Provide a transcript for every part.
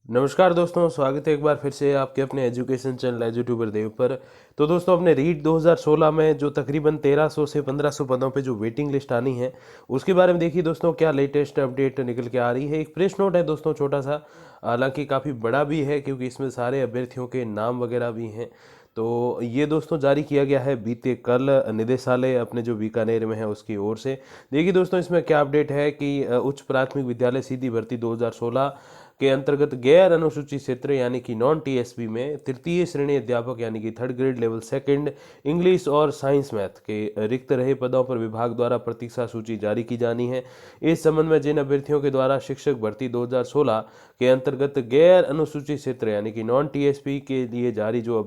नमस्कार दोस्तों, स्वागत है एक बार फिर से आपके अपने एजुकेशन चैनल एजुट्यूबर देव पर। तो दोस्तों, अपने रीट 2016 में जो तकरीबन 1300 से 1500 पदों पे जो वेटिंग लिस्ट आनी है, उसके बारे में देखिए दोस्तों क्या लेटेस्ट अपडेट निकल के आ रही है। एक प्रेस नोट है दोस्तों, छोटा सा, हालांकि काफ़ी बड़ा भी है क्योंकि इसमें सारे अभ्यर्थियों के नाम वगैरह भी हैं। तो ये दोस्तों जारी किया गया है बीते कल निदेशालय अपने जो बीकानेर में है उसकी ओर से। देखिए दोस्तों, इसमें क्या अपडेट है कि उच्च प्राथमिक विद्यालय सीधी भर्ती 2016 के अंतर्गत गैर अनुसूचित क्षेत्र यानी कि नॉन टीएसपी में तृतीय श्रेणी अध्यापक यानी कि third grade level second English और साइंस मैथ के रिक्त रहे पदों पर विभाग द्वारा प्रतीक्षा सूची जारी की जानी है। इस संबंध में जिन अभ्यर्थियों के द्वारा शिक्षक भर्ती 2016 के अंतर्गत गैर अनुसूचित क्षेत्र यानी कि नॉन टीएसपी के लिए जारी जो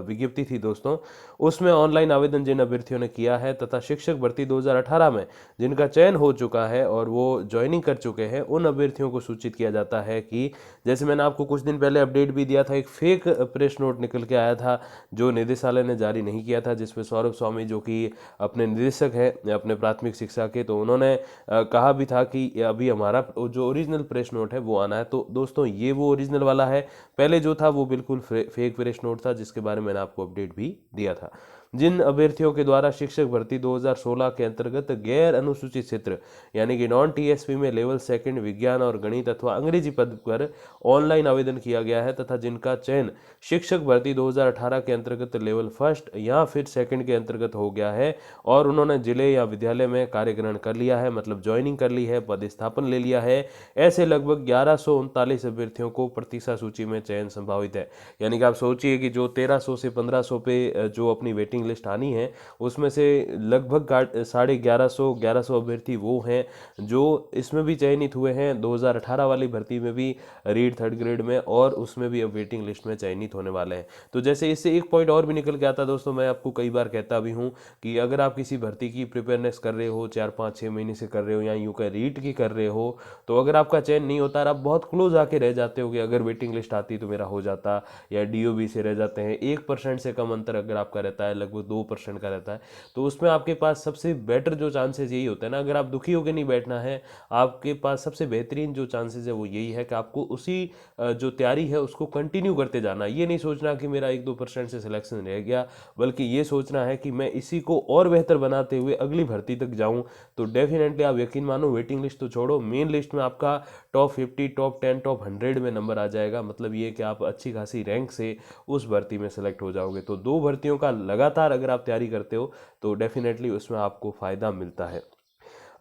विज्ञप्ति थी दोस्तों, उसमें ऑनलाइन आवेदन जिन अभ्यर्थियों ने किया है तथा शिक्षक भर्ती 2018 में जिनका चयन हो चुका है और वो ज्वाइनिंग कर चुके हैं, उन अभ्यर्थियों को सूचित किया जाता है कि जैसे मैंने आपको कुछ दिन पहले अपडेट भी दिया था, एक फेक प्रेस नोट निकल के आया था जो निदेशालय ने जारी नहीं किया था, जिसमें सौरभ स्वामी जो कि अपने निदेशक हैं अपने प्राथमिक शिक्षा के, तो उन्होंने कहा भी था कि अभी हमारा जो ओरिजिनल प्रेस नोट है वो आना है। तो दोस्तों, ये वो ओरिजिनल वाला है। पहले जो था वो बिल्कुल फेक प्रेस नोट था जिसके बारे में मैंने आपको अपडेट भी दिया था। जिन अभ्यर्थियों के द्वारा शिक्षक भर्ती 2016 के अंतर्गत गैर अनुसूचित क्षेत्र यानी कि नॉन टीएसपी में लेवल सेकंड विज्ञान और गणित अथवा अंग्रेजी पद पर ऑनलाइन आवेदन किया गया है तथा जिनका चयन शिक्षक भर्ती 2018 के अंतर्गत लेवल फर्स्ट या फिर सेकंड के अंतर्गत हो गया है और उन्होंने जिले या विद्यालय में कार्य ग्रहण कर लिया है, मतलब ज्वाइनिंग कर ली है, पदस्थापन ले लिया है, ऐसे लगभग 1139 अभ्यर्थियों को प्रतीक्षा सूची में चयन संभावित है। यानी कि आप सोचिए कि जो 1300 से 1500 पे जो अपनी वेटिंग लिस्ट आनी है, उसमें से लगभग 1150 अभ्यर्थी वो हैं जो इसमें भी चयनित हुए हैं 2018 वाली भर्ती में भी, रीड थर्ड ग्रेड में, और उसमें भी अब वेटिंग लिस्ट में चयनित होने वाले हैं। तो जैसे इससे एक पॉइंट और भी निकल के आता दोस्तों, मैं आपको कई बार कहता भी हूँ कि अगर आप किसी भर्ती की प्रिपेयरनेस कर रहे हो, 4 5 6 महीने से कर रहे हो या यूं कह रीट की कर रहे हो, तो अगर आपका चयन नहीं होता और आप बहुत क्लोज आके रह जाते हो कि अगर वेटिंग लिस्ट आती तो मेरा हो जाता, या डीओबी से रह जाते हैं, 1% से कम अंतर अगर आपका रहता है, लगभग 2% का रहता है, तो उसमें आपके पास सबसे बेटर जो चांसेस यही होता है ना, अगर आप दुखी होकर नहीं बैठना है, आपके पास सबसे बेहतरीन जो चांसेस है वो यही है कि आपको उसी जो तैयारी है उसको कंटिन्यू करते जाना। ये नहीं सोचना कि मेरा 1 2% से सिलेक्शन रह गया, बल्कि ये सोचना है कि मैं इसी को और बेहतर बनाते हुए अगली भर्ती तक जाऊं। तो डेफिनेटली आप यकीन मानो, वेटिंग लिस्ट तो छोड़ो, मेन लिस्ट में आपका टॉप 50, टॉप 10, टॉप 100 में नंबर आ जाएगा। मतलब ये कि आप अच्छी खासी रैंक से उस भर्ती में सेलेक्ट हो जाओगे। तो 2 भर्तियों का लगातार अगर आप तैयारी करते हो तो डेफिनेटली उसमें आपको फायदा मिलता है।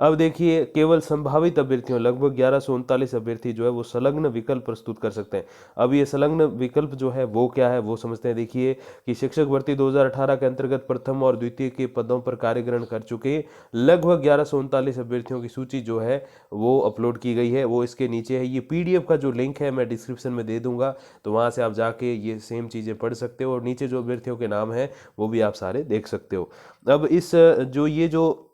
अब देखिए, केवल संभावित अभ्यर्थियों लगभग 1139 अभ्यर्थी जो है वो संलग्न विकल्प प्रस्तुत कर सकते हैं। अब ये संलग्न विकल्प जो है वो क्या है वो समझते हैं। देखिए कि शिक्षक भर्ती 2018 के अंतर्गत प्रथम और द्वितीय के पदों पर कार्य ग्रहण कर चुके लगभग 1139 अभ्यर्थियों की सूची जो है वो अपलोड की गई है, वो इसके नीचे है। ये पीडीएफ का जो लिंक है मैं डिस्क्रिप्शन में दे दूंगा, तो वहां से आप जाके ये सेम चीज़ें पढ़ सकते हो और नीचे जो अभ्यर्थियों के नाम है वो भी आप सारे देख सकते हो। अब इस ये जो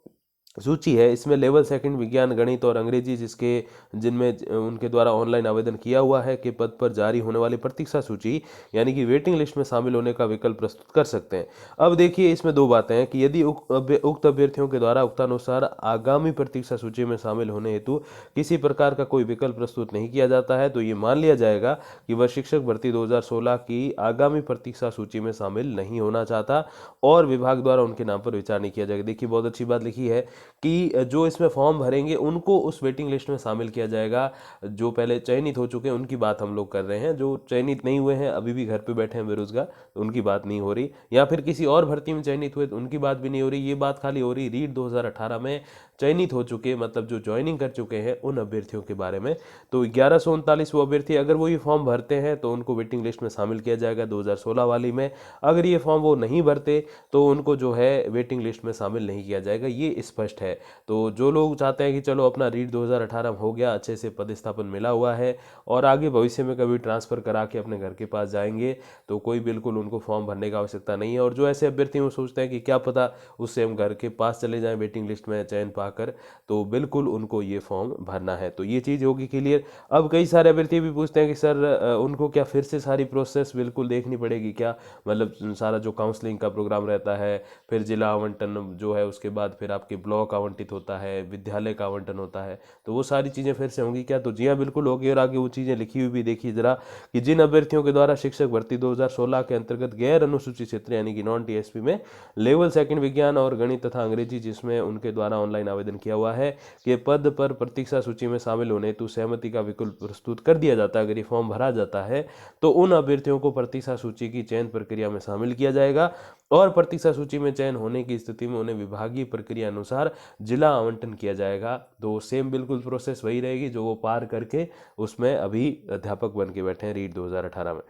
सूची है, इसमें लेवल सेकंड विज्ञान गणित और अंग्रेजी जिसके जिनमें उनके द्वारा ऑनलाइन आवेदन किया हुआ है के पद पर जारी होने वाली प्रतीक्षा सूची यानी कि वेटिंग लिस्ट में शामिल होने का विकल्प प्रस्तुत कर सकते हैं। अब देखिए, इसमें दो बातें हैं कि यदि उक्त अभ्यर्थियों के द्वारा उक्तानुसार आगामी प्रतीक्षा सूची में शामिल होने हेतु किसी प्रकार का कोई विकल्प प्रस्तुत नहीं किया जाता है तो ये मान लिया जाएगा कि वह शिक्षक भर्ती 2016 की आगामी प्रतीक्षा सूची में शामिल नहीं होना चाहता और विभाग द्वारा उनके नाम पर विचार नहीं किया जाएगा। देखिए, बहुत अच्छी बात लिखी है कि जो इसमें फॉर्म भरेंगे उनको उस वेटिंग लिस्ट में शामिल किया जाएगा। जो पहले चयनित हो चुके हैं उनकी बात हम लोग कर रहे हैं, जो चयनित नहीं हुए हैं, अभी भी घर पे बैठे हैं बेरोजगार, तो उनकी बात नहीं हो रही, या फिर किसी और भर्ती में चयनित हुए तो उनकी बात भी नहीं हो रही। ये बात खाली हो रही रीट 2018 में चयनित हो चुके, मतलब जो ज्वाइनिंग कर चुके हैं उन अभ्यर्थियों के बारे में। तो 1139 वो अभ्यर्थी अगर वो ये फॉर्म भरते हैं तो उनको वेटिंग लिस्ट में शामिल किया जाएगा 2016 वाली में। अगर ये फॉर्म वो नहीं भरते तो उनको जो है वेटिंग लिस्ट में शामिल नहीं किया जाएगा, ये स्पष्ट है। तो जो लोग चाहते हैं कि चलो अपना रीट 2018 हो गया, अच्छे से पदस्थापन मिला हुआ है और आगे भविष्य में कभी ट्रांसफ़र करा के अपने घर के पास जाएंगे, तो कोई बिल्कुल उनको फॉर्म भरने की आवश्यकता नहीं है। और जो ऐसे अभ्यर्थी वो सोचते हैं कि क्या पता उससे हम घर के पास चले जाएं वेटिंग लिस्ट में चयन पा आकर, तो बिल्कुल उनको ये फॉर्म भरना है। तो ये चीज़ होगी क्लियर। अब कई सारे अभ्यर्थी भी पूछते हैं कि सर उनको क्या फिर से सारी प्रोसेस बिल्कुल देखनी पड़ेगी क्या, मतलब सारा जो काउंसलिंग का प्रोग्राम रहता है, फिर जिला आवंटन जो है, उसके बाद फिर आपके ब्लॉक आवंटित होता है, विद्यालय का आवंटन होता है, तो वो सारी चीज़ें फिर से होंगी क्या? तो जी हाँ, बिल्कुल होगी। और आगे वो चीज़ें लिखी हुई भी देखिए ज़रा, कि जिन अभ्यर्थियों के द्वारा शिक्षक भर्ती 2016 के अंतर्गत गैर अनुसूचित क्षेत्र यानी कि नॉन टीएसपी में लेवल सेकंड विज्ञान और गणित तथा अंग्रेजी जिसमें उनके द्वारा ऑनलाइन आवेदन किया हुआ है, कि पद पर प्रतीक्षा सूची में शामिल होने हेतु सहमति का विकल्प प्रस्तुत कर दिया जाता है, अगर ये फॉर्म भरा जाता है तो उन अभ्यर्थियों को प्रतीक्षा सूची की चयन प्रक्रिया में शामिल किया जाएगा, और प्रतीक्षा सूची में चयन होने की स्थिति में उन्हें विभागीय प्रक्रिया अनुसार जिला आवंटन किया जाएगा। तो सेम बिल्कुल प्रोसेस वही रहेगी जो वो पार करके उसमें अभी अध्यापक बन के बैठे हैं रीट 2018 में।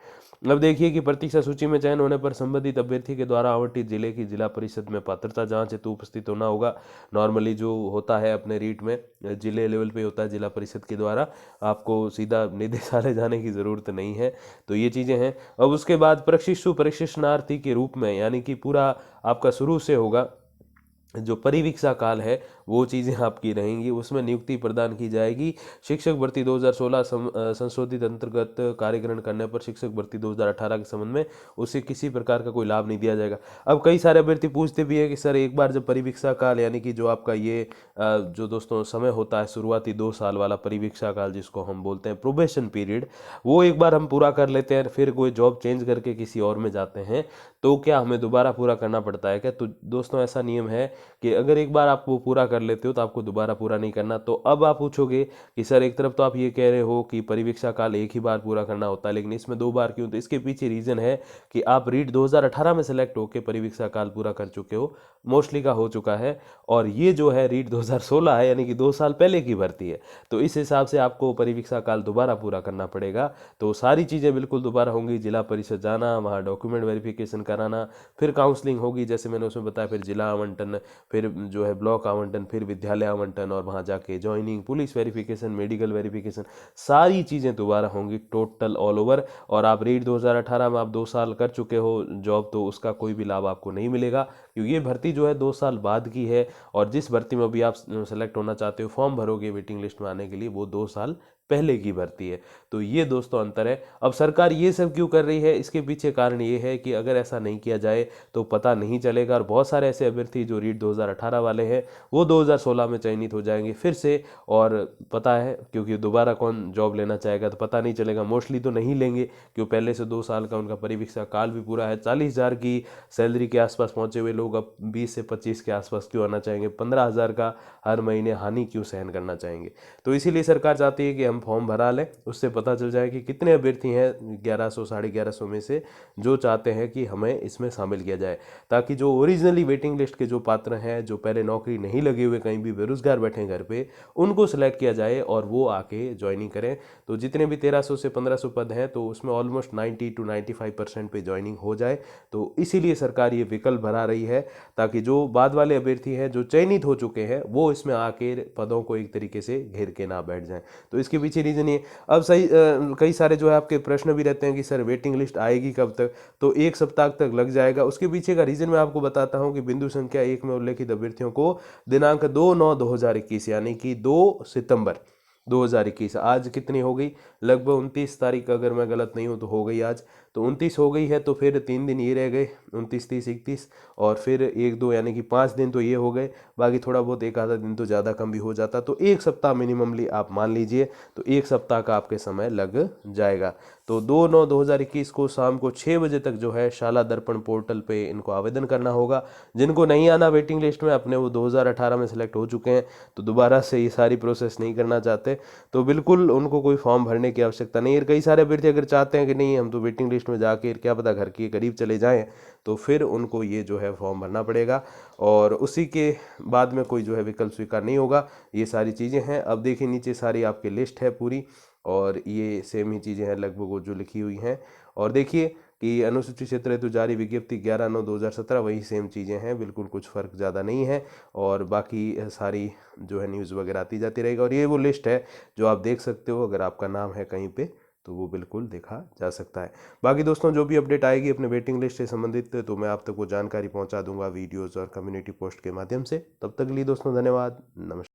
अब देखिए कि प्रतीक्षा सूची में चयन होने पर संबंधित अभ्यर्थी के द्वारा आवंटित जिले की जिला परिषद में पात्रता जांच हेतु उपस्थित होना होगा। नॉर्मली जो होता है अपने रीट में जिले लेवल पे होता है, जिला परिषद के द्वारा, आपको सीधा निदेशालय जाने की ज़रूरत नहीं है। तो ये चीज़ें हैं। अब उसके बाद प्रशिक्षु प्रशिक्षणार्थी के रूप में, यानी कि पूरा आपका शुरू से होगा, जो परिवीक्षा काल है वो चीज़ें आपकी रहेंगी, उसमें नियुक्ति प्रदान की जाएगी। शिक्षक भर्ती 2016 संशोधित अंतर्गत कार्यग्रहण करने पर शिक्षक भर्ती 2018 के संबंध में उसे किसी प्रकार का कोई लाभ नहीं दिया जाएगा। अब कई सारे अभ्यर्थी पूछते भी हैं कि सर एक बार जब परिवीक्षा काल, यानी कि जो आपका ये जो दोस्तों समय होता है शुरुआती 2 साल वाला परिवीक्षा काल जिसको हम बोलते हैं प्रोबेशन पीरियड, वो एक बार हम पूरा कर लेते हैं, फिर कोई जॉब चेंज करके किसी और में जाते हैं, तो क्या हमें दोबारा पूरा करना पड़ता है क्या? तो दोस्तों ऐसा नियम है कि अगर एक बार आप वो पूरा कर लेते हो तो आपको दोबारा पूरा नहीं करना। तो अब आप पूछोगे कि सर एक तरफ तो आप ये कह रहे हो कि परिवीक्षा काल एक ही बार पूरा करना होता है, लेकिन इसमें 2 बार क्यों? तो इसके पीछे रीज़न है कि आप रीट 2018 में सेलेक्ट होकर परिवीक्षा काल पूरा कर चुके हो, मोस्टली का हो चुका है, और ये जो है रीट 2016 है, यानी कि 2 साल पहले की भर्ती है, तो इस हिसाब से आपको परिवीक्षा काल दोबारा पूरा करना पड़ेगा। तो सारी चीज़ें बिल्कुल दोबारा होंगी, जिला परिषद जाना, वहाँ डॉक्यूमेंट वेरिफिकेशन कराना, फिर काउंसलिंग होगी जैसे मैंने उसमें बताया, फिर जिला आवंटन, फिर जो है ब्लॉक आवंटन, फिर विद्यालय आवंटन, और वहाँ जाके joining, police verification, medical verification, सारी चीज़ें दोबारा होंगी टोटल ऑल ओवर। और आप रीट 2018 में आप 2 साल कर चुके हो जॉब, तो उसका कोई भी लाभ आपको नहीं मिलेगा, क्योंकि ये भर्ती जो है 2 साल बाद की है, और जिस भर्ती में अभी आप सेलेक्ट होना चाहते हो, फॉर्म भरोगे वेटिंग लिस्ट में आने के लिए, वो 2 साल पहले की भर्ती है। तो ये दोस्तों अंतर है। अब सरकार ये सब क्यों कर रही है, इसके पीछे कारण ये है कि अगर ऐसा नहीं किया जाए तो पता नहीं चलेगा, और बहुत सारे ऐसे अभ्यर्थी जो रीट 2018 वाले हैं वो 2016 में चयनित हो जाएंगे फिर से, और पता है क्योंकि दोबारा कौन जॉब लेना चाहेगा, तो पता नहीं चलेगा, मोस्टली तो नहीं लेंगे, क्योंकि पहले से 2 साल का उनका परिवीक्षा काल भी पूरा है। 40,000 की सैलरी के आसपास पहुंचे हुए लोग अब 20 से 25 के आसपास क्यों आना चाहेंगे? 15,000 का हर महीने हानि क्यों सहन करना चाहेंगे? तो इसीलिए सरकार चाहती है कि हम फॉर्म भरा लें, उससे पता चल जाए कि कितने अभ्यर्थी हैं 1100 1150 में से जो चाहते हैं कि हमें इसमें शामिल किया जाए, ताकि जो ओरिजिनली वेटिंग लिस्ट के जो पात्र हैं, जो पहले नौकरी नहीं लगे हुए, कहीं भी बेरोजगार बैठे हैं घर पे, उनको सिलेक्ट किया जाए और वो आके ज्वाइनिंग करें। तो जितने भी 1300 से 1500 पद हैं, तो उसमें ऑलमोस्ट 90 to 95% पे ज्वाइनिंग हो जाए। तो इसीलिए सरकार ये विकल्प भरा रही है, ताकि जो बाद वाले अभ्यर्थी हैं जो चयनित हो चुके हैं वो इसमें आके पदों को एक तरीके से घेर के ना बैठ जाएं। तो इसके पीछे रीजन ये। अब सही कई सारे जो है आपके प्रश्न भी रहते हैं कि सर वेटिंग लिस्ट आएगी कब तक? तो 1 सप्ताह तक लग जाएगा। उसके पीछे का रीजन मैं आपको बताता हूं कि बिंदु संख्या 1 में उल्लेखित अभ्यर्थियों को दिनांक 2/9/2021 यानी कि 2 सितंबर 2021, आज कितनी हो गई? लगभग 29 तारीख, अगर मैं गलत नहीं हूँ तो हो गई आज, तो 29 हो गई है, तो फिर 3 दिन ये रह गए, 29, 30, 31, और फिर 1, 2 यानी कि 5 दिन तो ये हो गए, बाकी थोड़ा बहुत एक आधा दिन तो ज़्यादा कम भी हो जाता, तो 1 सप्ताह मिनिममली आप मान लीजिए, तो 1 सप्ताह का आपके समय लग जाएगा। तो 2/9/2021 को शाम को 6 बजे तक जो है शाला दर्पण पोर्टल पे इनको आवेदन करना होगा। जिनको नहीं आना वेटिंग लिस्ट में, अपने वो 2018 में सेलेक्ट हो चुके हैं, तो दोबारा से ये सारी प्रोसेस नहीं करना चाहते, तो बिल्कुल उनको कोई फॉर्म भरने की आवश्यकता नहीं है। कई सारे अभ्यर्थी अगर चाहते हैं कि नहीं हम तो वेटिंग लिस्ट में जाके क्या पता घर के करीब चले जाएं, तो फिर उनको ये जो है फॉर्म भरना पड़ेगा, और उसी के बाद में कोई जो है विकल्प स्वीकार नहीं होगा। ये सारी चीज़ें हैं। अब देखिए नीचे सारी आपकी लिस्ट है पूरी, और ये सेम ही चीज़ें हैं लगभग वो जो लिखी हुई हैं। और देखिए कि अनुसूचित क्षेत्र हेतु जारी विज्ञप्ति 11/9/2017 वही सेम चीज़ें हैं, बिल्कुल कुछ फ़र्क ज़्यादा नहीं है, और बाकी सारी जो है न्यूज़ वगैरह आती जाती रहेगी। और ये वो लिस्ट है जो आप देख सकते हो अगर आपका नाम है कहीं पे तो वो बिल्कुल देखा जा सकता है। बाकी दोस्तों जो भी अपडेट आएगी अपने वेटिंग लिस्ट से संबंधित तो मैं आप तक वो जानकारी पहुंचा दूंगा वीडियोस और कम्युनिटी पोस्ट के माध्यम से। तब तक के लिए दोस्तों धन्यवाद, नमस्कार।